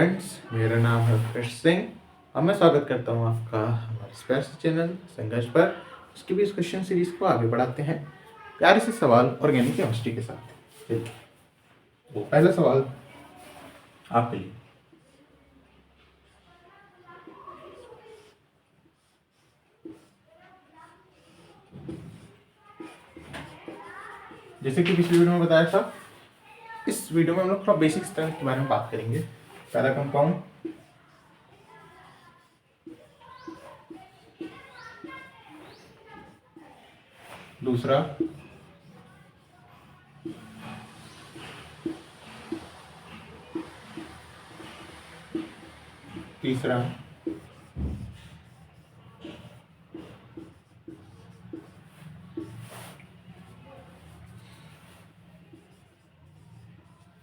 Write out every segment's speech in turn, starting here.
Friends, मेरा नाम है कृष सिंह और मैं स्वागत करता हूँ आपका हमारे स्पेस चैनल संघर्ष पर। उसकी भी इस क्वेश्चन सीरीज को आगे बढ़ाते हैं प्यारे से सवाल ऑर्गेनिक केमिस्ट्री के साथ। चलिए, तो पहला सवाल आपके लिए। जैसे कि पिछली वीडियो में बताया था, इस वीडियो में हम लोग थोड़ा बेसिक स्ट्रेंथ के बारे में बात करेंगे। पहला कंपाउंड, दूसरा, तीसरा,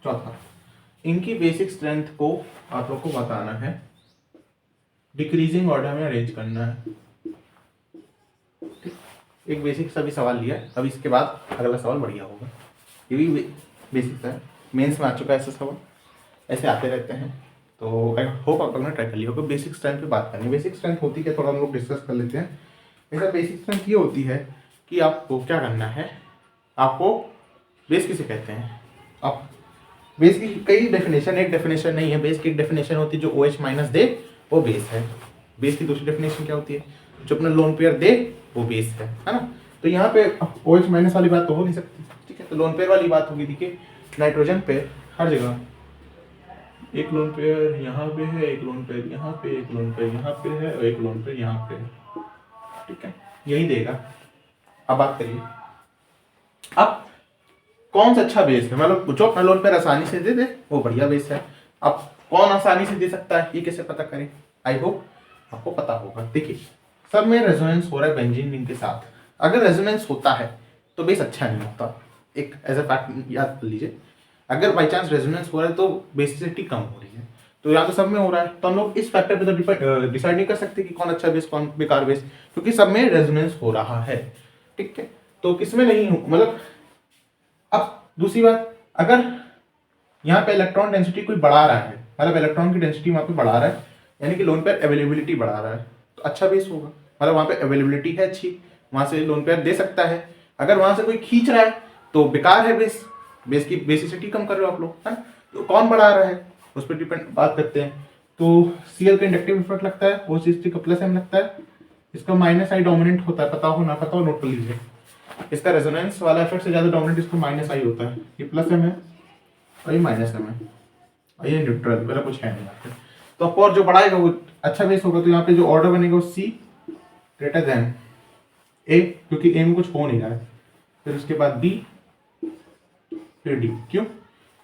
चौथा। इनकी बेसिक स्ट्रेंथ को आप लोग को बताना है, डिक्रीजिंग ऑर्डर में अरेंज करना है। एक बेसिक सभी सवाल लिया है, अब इसके बाद अगला सवाल बढ़िया होगा। ये भी बेसिक है, मेंस में आ चुका है ऐसा सवाल, ऐसे आते रहते हैं। तो आई होप आप लोगों ने ट्राई कर लिया होगा। बेसिक स्ट्रेंथ पे बात करनी है। बेसिक स्ट्रेंथ होती क्या, थोड़ा हम लोग डिस्कस कर लेते हैं। ऐसा बेसिक स्ट्रेंथ ये होती है कि आपको क्या करना है, आपको बेस किसे कहते हैं। आप बेस की कई डेफिनेशन, एक डेफिनेशन नहीं है। बेस की एक डेफिनेशन होती है जो OH माइनस दे वो बेस है। बेस की दूसरी डेफिनेशन क्या होती है, जो अपना लोन पेयर दे वो बेस है ना। तो यहाँ पे OH माइनस वाली बात तो हो नहीं सकती, ठीक है। तो लोन पेयर वाली बात होगी। देखिए, नाइट्रोजन पे हर जगह एक लोन पेयर यहाँ पे है, एक लोन पेयर यहाँ पे, एक लोन पेयर यहाँ पे है और एक लोन पेयर यहाँ पे है, ठीक है। यही देगा। अब बात करिए, अब कौन सा अच्छा बेस है, मतलब जो अपना लोन पेयर आसानी से दे दे वो बढ़िया बेस है। अब कौन आसानी से दे सकता है ये कैसे पता करें, आई होप आपको पता होगा। देखिए, सब में रेजोनेंस हो रहा है बेंजीन रिंग के साथ। अगर रेजोनेंस होता है तो बेस अच्छा नहीं होता, एक एज अ फैक्ट याद कर लीजिए। अगर बाई चांस रेजोनेंस हो रहा है तो बेसिसिटी कम हो रही है। तो यहाँ तो सब में हो रहा है, तो हम लोग इस फैक्टर पे तो डिसाइड नहीं कर सकते कि कौन अच्छा बेस कौन बेकार बेस, क्योंकि सब में रेजोनेंस हो रहा है, ठीक है। तो किसमें नहीं हो, मतलब अब दूसरी बात, अगर यहाँ पे इलेक्ट्रॉन डेंसिटी कोई बढ़ा रहा है, मतलब इलेक्ट्रॉन की डेंसिटी वहाँ पे बढ़ा रहा है, यानी कि लोन पेयर अवेलेबिलिटी बढ़ा रहा है, तो अच्छा बेस होगा। मतलब वहाँ पे अवेलेबिलिटी है अच्छी, वहाँ से लोन पेयर दे सकता है। अगर वहाँ से कोई खींच रहा है तो बेकार है बेस, बेस की बेसिसिटी कम कर रहे हो आप लोग, है ना। तो कौन बढ़ा रहा है उस पर डिपेंड बात करते हैं। तो Cl का इंडक्टिव इफेक्ट लगता है, OCH3 का प्लस M लगता है, इसका माइनस आई डोमिनेंट होता है, पता हो ना पता हो नोट कर लीजिए। इसका रेजोनेंस वाला इफेक्ट से ज्यादा डोमिनेंट इसको माइनस आई होता है। ये प्लस एम है और ये माइनस एम है और ये न्यूट्रल, मेरा कुछ है नहीं यहाँ पे। तो आपको और जो बढ़ाएगा वो अच्छा बेस होगा। तो यहाँ पे जो ऑर्डर बनेगा वो C ग्रेटर देन A, क्योंकि A में कुछ हो नहीं रहा है। फिर उसके बाद B, फिर D। क्यों,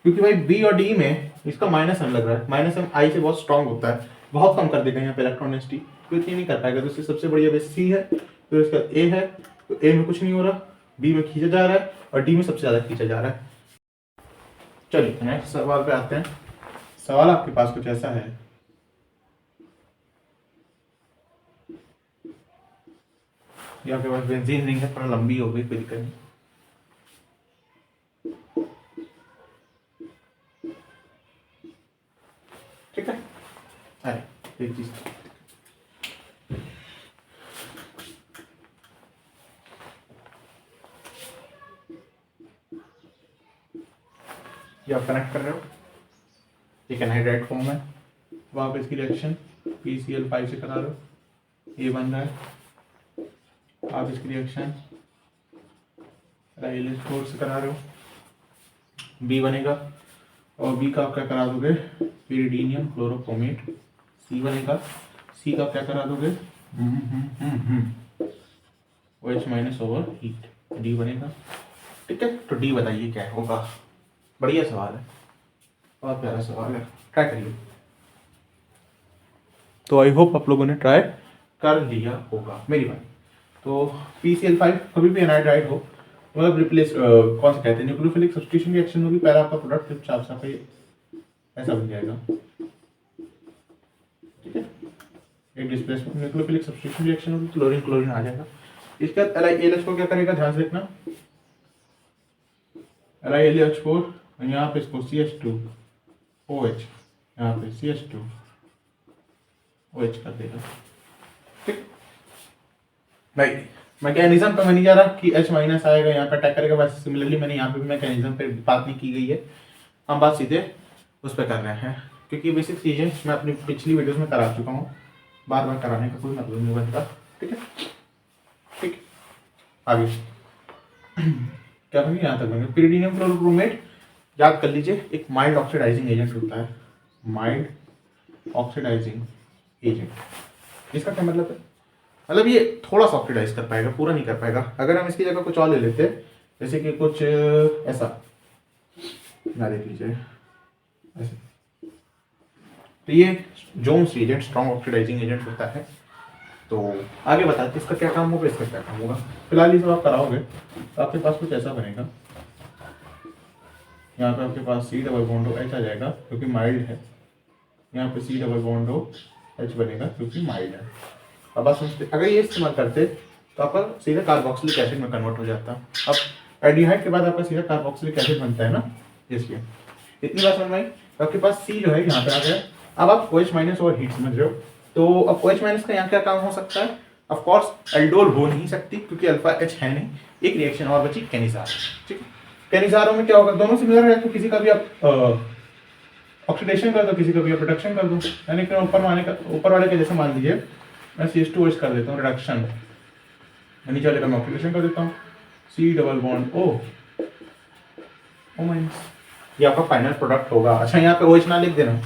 क्योंकि भाई B और D में इसका माइनस एम लग रहा है। माइनस एम I से बहुत स्ट्रांग होता है, बहुत कम कर देगा यहाँ पे इलेक्ट्रॉन डेंसिटी, तो इतनी नहीं कर पाएगा। तो इससे सबसे बढ़िया बेस C है। फिर उसके बाद A है, तो A में कुछ नहीं हो रहा, B में खींचा जा रहा है और D में सबसे ज्यादा खींचा जा रहा है। चलिए नेक्स्ट सवाल पे आते हैं। सवाल आपके पास कुछ ऐसा है, ये आपके पास बेंजीन रिंग है, थोड़ा लंबी हो गई, कोई दिक्कत नहीं। ठीक है, अरे एक चीज, ये आप कनेक्ट कर रहे हो, ये एनहाइड्राइड फॉर्म है, वहां पे इसकी रिएक्शन PCl5 से करा रहे हो, ये बन रहा है। आप इसकी रिएक्शन Al4 से करा रहे हो, B बनेगा। और B का आप क्या करा दोगे, पिरिडीनियम क्लोरोक्रोमेट, C बनेगा। C का क्या करा दोगे, OH minus over heat, D बनेगा, ठीक है। तो D बताइए क्या होगा। बढ़िया सवाल है, बहुत प्यारा सवाल है, ट्राई करिए। तो आई होप आप लोगों ने ट्राई कर लिया होगा मेरी बात। तो PCl5 कभी भी एनाइड्राइड हो, मतलब रिप्लेस कौन सा कहते हैं, न्यूक्लियोफिलिक सब्स्टिट्यूशन रिएक्शन होगी, पहला आपका प्रोडक्ट चुपचाप सा ऐसा बन जाएगा, ठीक है। एक डिस्प्लेसमेंट न्यूक्लियोफिलिक सब्स्टिट्यूशन रिएक्शन होगी, क्लोरीन क्लोरीन आ जाएगा। इसके बाद LiAlH को क्या करेगा, ध्यान से देखना, LiAlH4 यहाँ पे इसको CH2OH यहाँ पे CH2 OH कर देगा। ठीक भाई, मैकेनिज्म पे मैं नहीं जा रहा कि H माइनस आएगा यहाँ पे अटैक करेगा, वैसे सिमिलरली मैंने यहाँ पे भी मैकेनिज्म पे बात नहीं की गई है, हम बात सीधे उस पर कर रहे हैं, क्योंकि बेसिक चीज़ें मैं अपनी पिछली वीडियोस में करा चुका हूँ, बार बार कराने का कोई मतलब नहीं बनता। ठीक है, ठीक आगे क्या बनेंगे, यहाँ तक बनेंगे। पिरीडीनियम क्लोरोब्रोमेट याद कर लीजिए, एक माइल्ड ऑक्सीडाइजिंग एजेंट होता है, माइल्ड ऑक्सीडाइजिंग एजेंट। इसका क्या मतलब है, मतलब ये थोड़ा सा ऑक्सीडाइज कर पाएगा, पूरा नहीं कर पाएगा। अगर हम इसकी जगह कुछ और ले लेते, जैसे कि कुछ ऐसा ना, देख लीजिए ऐसे, तो ये जोन्स एजेंट स्ट्रॉन्ग ऑक्सीडाइजिंग एजेंट होता है। तो आगे बताते इसका क्या काम होगा, इसका क्या काम होगा। फिलहाल ये सब आप कराओगे तो आपके पास कुछ ऐसा बनेगा, यहाँ पे आपके पास C डबल बॉन्ड H आ जाएगा क्योंकि माइल्ड है, यहाँ पे C डबल बॉन्ड H बनेगा क्योंकि माइल्ड है। अब आप समझते, अगर ये इस्तेमाल करते तो आपका सीधा कार्बोक्सिलिक एसिड में कन्वर्ट हो जाता। अब एल्डिहाइड के बाद आपका सीधा कार्बोक्सिलिक एसिड बनता है ना, इसलिए इतनी बात समझ में आई। तो आपके पास C जो है यहाँ पे आ गया। अब आप OH माइनस और हीट समझ रहे हो, तो अब OH माइनस का यहाँ क्या काम हो सकता है। ऑफ कोर्स एल्डोल हो नहीं सकती क्योंकि अल्फा H है नहीं। एक रिएक्शन और बची कैनिजार। ठीक है, कैनिजारों में क्या होगा, दोनों सिमिलर है, तो किसी का भी आप ऑक्सीडेशन कर दो, किसी का भी आप रिडक्शन कर दो। यानी कि ऊपर वाले के जैसे मान लीजिए मैं CH2OH कर देता हूँ रिडक्शन, नीचे वाले का मैं ऑक्सीडेशन कर देता हूँ, C double bond O minus, ये आपका फाइनल प्रोडक्ट होगा। अच्छा, यहाँ पे OH ना लिख देना,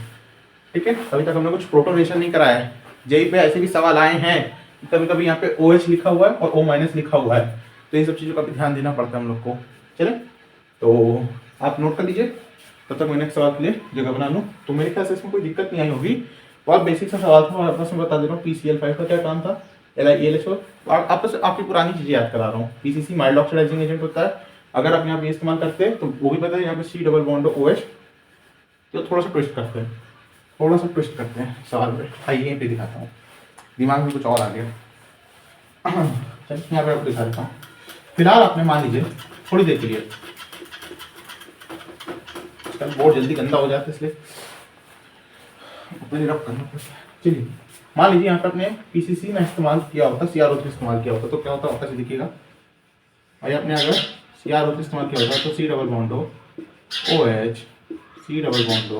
ठीक है। अभी तक हमने कुछ प्रोटोनेशन नहीं कराया है। जेई पे ऐसे भी सवाल आए हैं, कभी कभी यहाँ पे OH लिखा हुआ है और O माइनस लिखा हुआ है, तो इन सब चीज़ों का भी ध्यान देना पड़ता है हम लोग को। चले, तो आप नोट कर लीजिए, तब तक मैं नेक्स्ट सवाल के लिए जगह बना लूँ। तो मेरे ख्याल से इसमें कोई दिक्कत नहीं आई होगी। बहुत बेसिक सा सवाल था, और आपस में बता दे रहा हूँ PCl5 का क्या काम था, LiELH, और आपस आपकी पुरानी चीज़ें याद करा रहा हूँ। PCC माइल्ड ऑक्सीडाइजिंग एजेंट होता है, अगर आप यहाँ पे इस्तेमाल करते हैं तो वो भी पता है। यहाँ पे C डबल बॉन्ड OH, तो थोड़ा सा ट्विस्ट करते हैं, थोड़ा सा ट्विस्ट करते हैं सवाल पे। आइए यहीं पे दिखाता हूँ, दिमाग में कुछ और आ गया। चलिए यहाँ पे आपको दिखा देता हूँ। फिलहाल आपने मान लीजिए थोड़ी देर के लिए, बहुत जल्दी गंदा हो जाता है इसलिए अपने रब करना पड़ता है। चलिए मान लीजिए यहाँ पे अपने PCC में इस्तेमाल किया होता, CrO3 इस्तेमाल किया होता, तो क्या होता है वापस दिखिएगा। भाई आपने अगर CrO3 इस्तेमाल किया होता तो C double bond OH, C double bond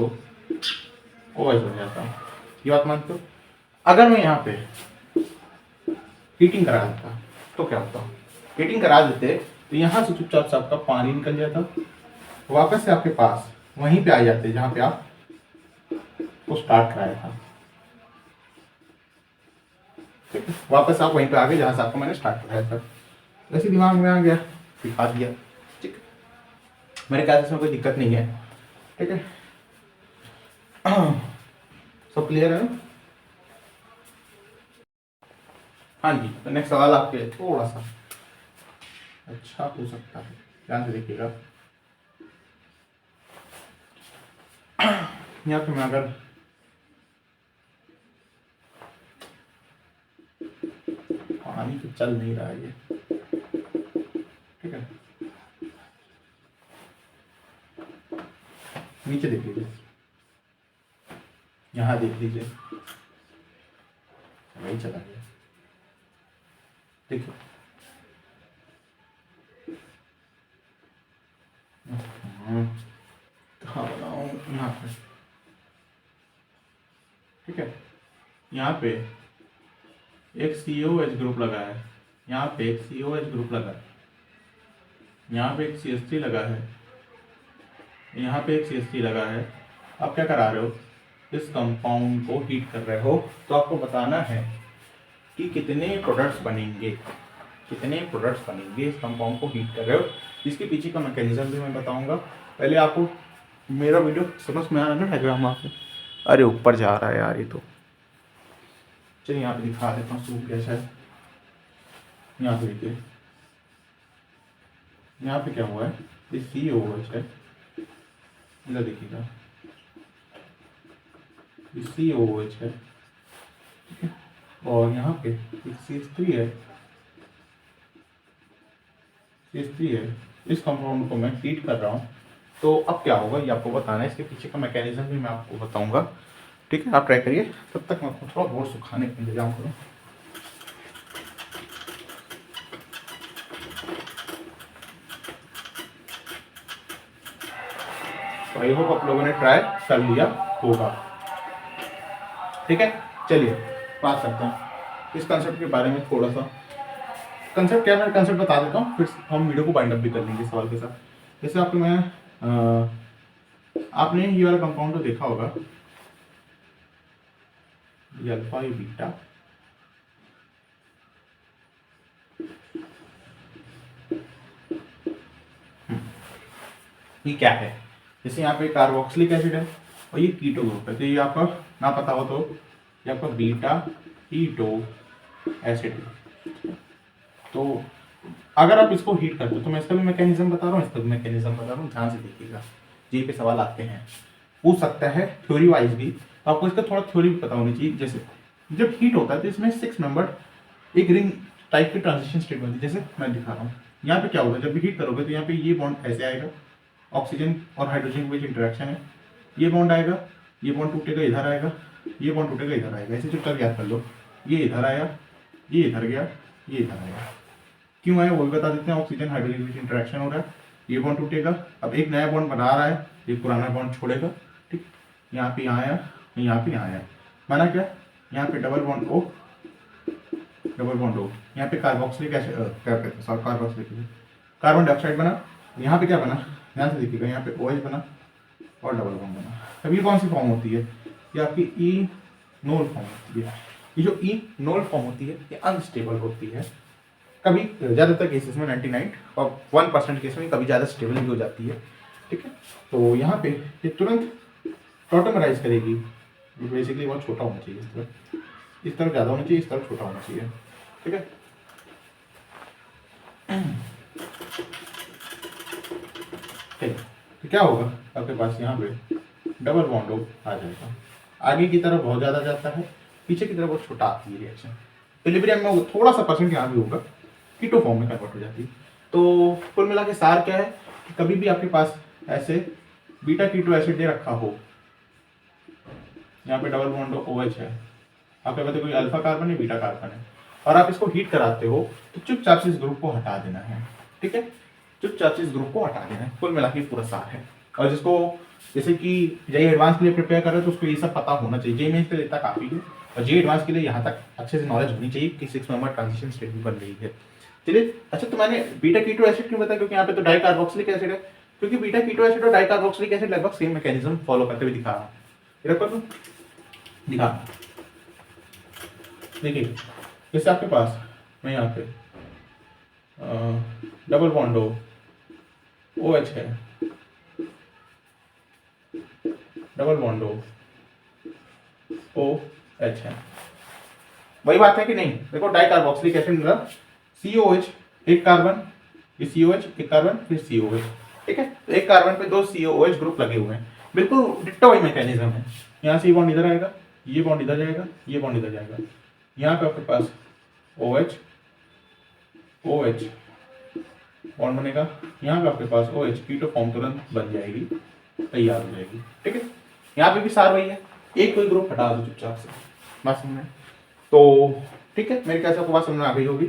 OH हो जाता। ये बात मानते हो। अगर मैं यहाँ पे हीटिंग करा देता तो क्या होता, हीटिंग करा देते तो यहाँ से चुपचाप से आपका पानी निकल जाता, वापस से आपके पास वहीं पे आ जाते जहाँ पे आप को स्टार्ट कराया था। ठीक है, वापस आप वहीं पे आ गए जहाँ से आपको मैंने स्टार्ट कराया था। वैसे दिमाग में आ गया, दिखा दिया। ठीक है, मेरे ख्याल से इसमें कोई दिक्कत नहीं है। ठीक है, सब क्लियर है ना। हाँ जी, तो नेक्स्ट सवाल आपके लिए थोड़ा सा अच्छा हो सकता है, ध्यान से देखिएगा। यहाँ पे मैं अगर पानी तो चल नहीं रहा है ये, ठीक है, नीचे देख लीजिए, यहाँ देख लीजिए, वही चला गया। देखिए कहाँ बनाऊँ, यहाँ पे। ठीक है, यहाँ पे एक COH ग्रुप लगा है, यहाँ पे एक COH ग्रुप लगा है, यहाँ पे एक CH3 लगा है, यहाँ पे एक CH3 लगा है। आप क्या करा रहे हो, इस कंपाउंड को हीट कर रहे हो, तो आपको बताना है कि कितने प्रोडक्ट्स बनेंगे, कितने प्रोडक्ट्स बनेंगे इस कंपाउंड को हीट कर रहे हो। इसके पीछे का मैकेनिज्म भी मैं बताऊंगा। पहले आपको मेरा वीडियो समझ में आ रहा है ना, डायग्राम आपको। अरे ऊपर जा रहा है यार ये तो। चलिए यहाँ पे दिखा देता हूँ, सूख गया शायद। यहाँ पे देखिए, यहाँ पे क्या हुआ है, ये COH है, इधर देखिएगा, ये COH है, ठीक है, और यहाँ पे एक CH3 है, CH3 है। इस कंपाउंड को मैं हीट कर रहा हूँ, तो अब क्या होगा ये आपको बताना है। इसके पीछे का मैकेनिज्म भी मैं आपको बताऊंगा। ठीक है, आप ट्राई करिए। तब तक मैं थोड़ा बहुत सुखाने का इंतजाम करूँ। तो आई होप आप लोगों ने ट्राई कर लिया होगा। ठीक है, चलिए बात करते हैं इस कंसेप्ट के बारे में थोड़ा सा। कंसेप्ट क्या है, मैं कंसेप्ट बता देता हूँ, फिर हम वीडियो को बाइंड अप भी कर लेंगे सवाल के साथ। जैसे आपको मैं आपने ये वाला कंपाउंड तो देखा होगा, ये अल्फा, ये बीटा, ये क्या है। जैसे यहाँ पे कार्बोक्सिलिक एसिड है और ये कीटो ग्रुप है, तो ये आपका ना पता हो तो ये आपका बीटा कीटो एसिड है। तो अगर आप इसको हीट करते हो तो मैं इसका भी मैकेनिज्म बता रहा हूँ, इसका भी मैकेनिज्म बता रहा हूँ, ध्यान से देखिएगा। जी पे सवाल आते हैं, पूछ सकता है थ्योरी वाइज भी, तो आपको इसका थोड़ा थ्योरी भी पता होनी चाहिए। जैसे जब हीट होता है तो इसमें 6 मेंबर्ड एक रिंग टाइप की ट्रांजिशन स्टेट बनती है। जैसे मैं दिखा रहा हूँ, यहाँ पे क्या होगा, जब भी हीट करोगे तो यहाँ पे ये बॉन्ड ऐसे आएगा, ऑक्सीजन और हाइड्रोजन के बीच इंटरेक्शन है, ये बॉन्ड आएगा, ये बॉन्ड टूटेगा इधर आएगा, ये बॉन्ड टूटेगा इधर आएगा। ऐसे चुपचाप याद कर लो, ये इधर आया, ये इधर गया, ये इधर आएगा। क्यों आया वो भी बता देते हैं, ऑक्सीजन हाइड्रोजन के बीच इंटरेक्शन हो रहा है, ये बॉन्ड टूटेगा, अब एक नया बॉन्ड बना रहा है, ये पुराना बॉन्ड छोड़ेगा। ठीक, यहाँ पे यहाँ आया, यहाँ पे यहाँ आया, माना क्या, यहाँ पे double bond O, double bond O, यहाँ पे carboxylic acid, carboxylic carbon dioxide बना, यहाँ पे क्या बना, ध्यान से देखिएगा, यहाँ पे OH बना और डबल बॉन्ड बना। अब ये कौन सी फॉर्म होती है, ये आपकी इनोल फॉर्म होती है। ये जो इनोल फॉर्म होती है ये अनस्टेबल होती है, कभी ज़्यादातर केसेस में 99 और 1% केस में कभी ज़्यादा स्टेबल भी हो जाती है। ठीक है, तो यहाँ पे ये तुरंत टॉटमराइज करेगी। बेसिकली बहुत छोटा होना चाहिए, इस तरफ ज़्यादा होना चाहिए, इस तरफ छोटा होना चाहिए। ठीक है, तो क्या होगा, आपके पास यहाँ पे डबल बॉन्ड आ जाएगा, आगे की तरफ बहुत ज़्यादा जाता है, पीछे की तरफ बहुत छोटा आती है रिएक्शन। इक्विलिब्रियम में थोड़ा सा परसेंट यहाँ भी होगा, कीटो फॉर्म में कन्वर्ट हो जाती है। तो कुल मिला के सार क्या है कि कभी भी आपके पास ऐसे बीटा कीटो एसिड दे रखा हो, यहाँ पे डबल बॉन्ड OH है, आपके पास कोई अल्फा कार्बन है, बीटा कार्बन है, और आप इसको हीट कराते हो, तो चुपचाप से इस ग्रुप को हटा देना है। ठीक है, चुपचाप से इस ग्रुप को हटा देना है। कुल मिला के पूरा सार है। और जिसको जैसे कि जेईई एडवांस के लिए प्रिपेयर कर रहे हो तो उसको ये सब पता होना चाहिए। जेईई मेंस के लिए इतना काफ़ी है, और जेईई एडवांस के लिए यहाँ तक अच्छे से नॉलेज होनी चाहिए कि 6 मेंबर ट्रांजिशन स्टेट भी बन रही है। चलिए, अच्छा तो मैंने बीटा कीटो एसिड क्यों बताया, क्योंकि यहाँ पे तो डाइकार्बोक्सिलिक एसिड है, क्योंकि बीटा कीटो एसिड और डाइकार्बोक्सिलिक एसिड लगभग सेम मैकेनिज्म फॉलो करते हुए दिखा रहा हूँ। दिखा देखिए, जैसे आपके पास मैं यहाँ पे डबल बॉन्ड OH है, डबल बॉन्ड OH है, वही बात है कि नहीं। देखो डाइकार्बोक्सिलिक एसिड मतलब COH, एक कार्बन, ये COH एक कार्बन, फिर COH। ठीक है, तो एक कार्बन पे 2 COOH ग्रुप लगे हुए हैं, बिल्कुल डिट्टो वही मैकेनिज्म है। यहाँ से ये बॉन्ड इधर आएगा, ये बॉन्ड इधर जाएगा, ये बॉन्ड इधर जाएगा, यहाँ पे आपके पास OH OH बॉन्ड बनेगा, यहाँ पे आपके पास OH कीटो फॉर्म तुरंत बन जाएगी, तैयार हो जाएगी। ठीक है, यहाँ पे भी सार वही है, एक कोई ग्रुप हटा दो चुपचाप से, बात समझ में। तो ठीक है, मेरे ख्याल से आपको बात समझ में आ गई होगी।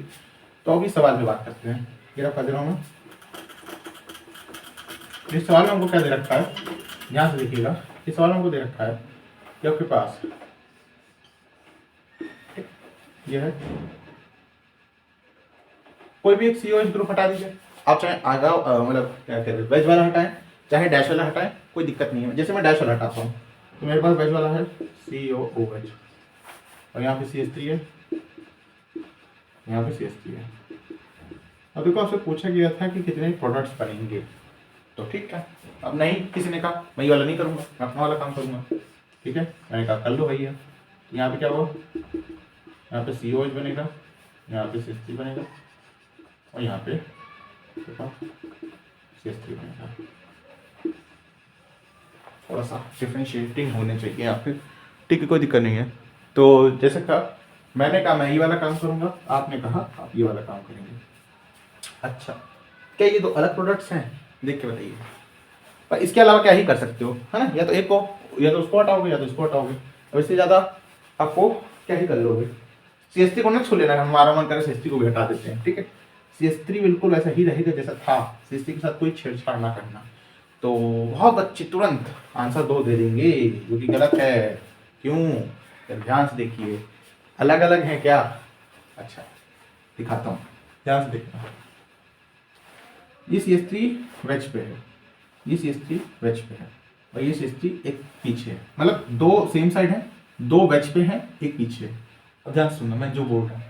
तो अभी सवाल पे बात करते हैं। ये रखा दे रहा हूँ मैं, इस सवाल में हमको क्या दे रखा है, ध्यान से देखिएगा। इस सवाल में हमको दे रखा है कि आपके पास ये है, कोई भी एक COH ग्रुप हटा दीजिए। आप चाहे आगा मतलब क्या कहते हैं वेज वाला हटाएं, चाहे डैश वाला हटाएं, कोई दिक्कत नहीं है। जैसे मैं डैश वाला हटाता हूँ तो मेरे पास वेज वाला है COOH, और यहाँ पे CH3 है, यहाँ पे CH3 है। अब देखो आपसे पूछा गया था कि कितने प्रोडक्ट्स बनेंगे, तो ठीक है, अब नहीं किसी ने कहा मैं ये वाला नहीं करूँगा, मैं अपना वाला काम करूँगा। ठीक है, मैंने कहा कर लो भैया। यहाँ पे क्या हुआ, यहाँ पे COH बनेगा, यहाँ पे CH3 बनेगा, और यहाँ पे देखो CH3 बनेगा। थोड़ा सा डिफ्रेंशिएटिंग होने चाहिए यहाँ पे, ठीक है, कोई दिक्कत नहीं है। तो जैसे कहा, मैंने कहा मैं ये वाला काम करूँगा, आपने कहा आप ये वाला काम करेंगे। अच्छा, क्या ये दो अलग प्रोडक्ट्स हैं, देख के बताइए। पर इसके अलावा क्या ही कर सकते हो, है ना, या तो एक को, या तो उसको हटाओगे, या तो इसको हटाओगे। अब इससे ज़्यादा आपको क्या ही कर लोगे। CH3 को ना छू लेना, हमारा मन करे CH3 को भी हटा देते हैं, ठीक है। CH3 बिल्कुल वैसा ही रहेगा जैसा था, CH3 के साथ कोई छेड़छाड़ ना करना। तो बहुत बच्चे तुरंत आंसर 2 दे देंगे जो कि गलत है। क्यों? ध्यान से देखिए, अलग अलग है क्या? अच्छा दिखाता हूँ, ध्यान से देखना। ये CH3 वेज पे है, ये CH3 वेज पे है और ये CH3 एक पीछे है, मतलब 2 सेम साइड है, 2 वेज पे है, एक पीछे है। अब ध्यान से सुनना मैं जो बोल रहा हूँ,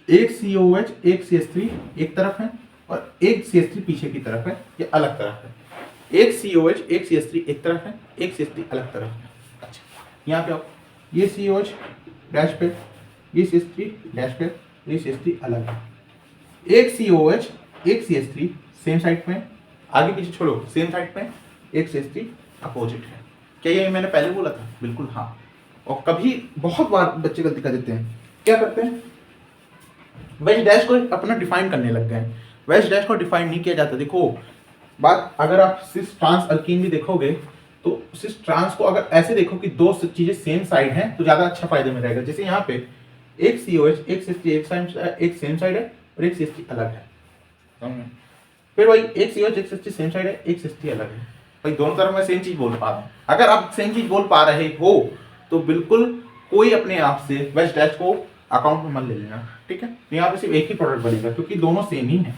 एक COH एक CH3 एक तरफ है और एक CH3 पीछे की तरफ है, ये अलग तरफ है। एक COH एक CH3 एक तरफ है, एक CH3 अलग तरफ है। अच्छा यहाँ पे आओ, ये COH डैश पे, ये CH3 डैश पे, ये CH3 अलग है। एक COH एक CH3 सेम साइड पे, आगे पीछे छोड़ो, सेम साइड पे, एक CH3 अपोजिट है। क्या ये मैंने पहले बोला था? बिल्कुल हाँ। और कभी बहुत बार बच्चे गलती कर देते हैं, क्या करते हैं, वेज डैश को अपना डिफाइन करने लग गए। वेज डैश को डिफाइन नहीं किया जाता। देखो बात, अगर आप सिस ट्रांस अल्कीन भी देखोगे तो सिस ट्रांस को अगर ऐसे देखो कि 2 चीजें सेम साइड हैं तो ज्यादा अच्छा फायदे में रहेगा। जैसे यहाँ पे एक COH एक CH3 एक सेम साइड है और एक CH3 अलग है, फिर वही एक COH एक CH3 सेम साइड है, एक CH3 अलग है। भाई दोनों तरफ मैं सेम चीज बोल पा रहा हूँ। अगर आप सेम चीज बोल पा रहे हो तो बिल्कुल कोई अपने आप से वेज डैश को अकाउंट में मत ले लेना, ठीक है। यहाँ पे सिर्फ एक ही प्रोडक्ट बनेगा क्योंकि दोनों सेम ही है।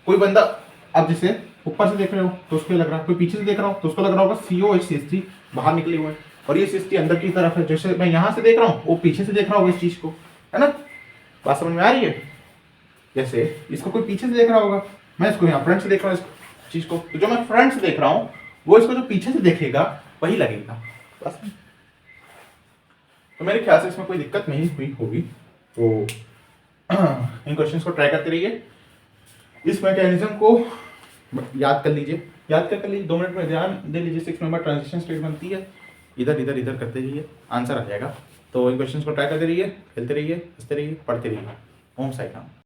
कोई बंदा अब जैसे ऊपर से देख रहे हो तो उसको लग रहा है, कोई पीछे से देख रहा हो तो उसको लग रहा होगा COH CH3 बाहर निकले हुए हैं और ये CH3 अंदर की तरफ है। जैसे मैं यहाँ से देख रहा हूँ वो पीछे से देख रहा होगा इस चीज को, है ना। बात समझ में आ रही है? जैसे इसको कोई पीछे से देख रहा होगा, मैं इसको यहाँ फ्रंट से देख रहा हूँ इस चीज को, तो जो मैं फ्रंट से देख रहा हूँ वो इसको जो पीछे से देखेगा वही लगेगा बस। तो मेरे ख्याल से इसमें कोई दिक्कत नहीं हुई होगी। तो इन क्वेश्चंस को ट्राई करते रहिए, इस मैकेनिज्म को याद कर लीजिए, याद कर लीजिए, 2 मिनट में ध्यान दे लीजिए। 6 नंबर ट्रांजिशन स्टेट बनती है, इधर इधर इधर करते रहिए, आंसर आ जाएगा। तो इन क्वेश्चंस को ट्राई करते रहिए, खेलते रहिए, हंसते रहिए, पढ़ते रहिए। ओम साई राम।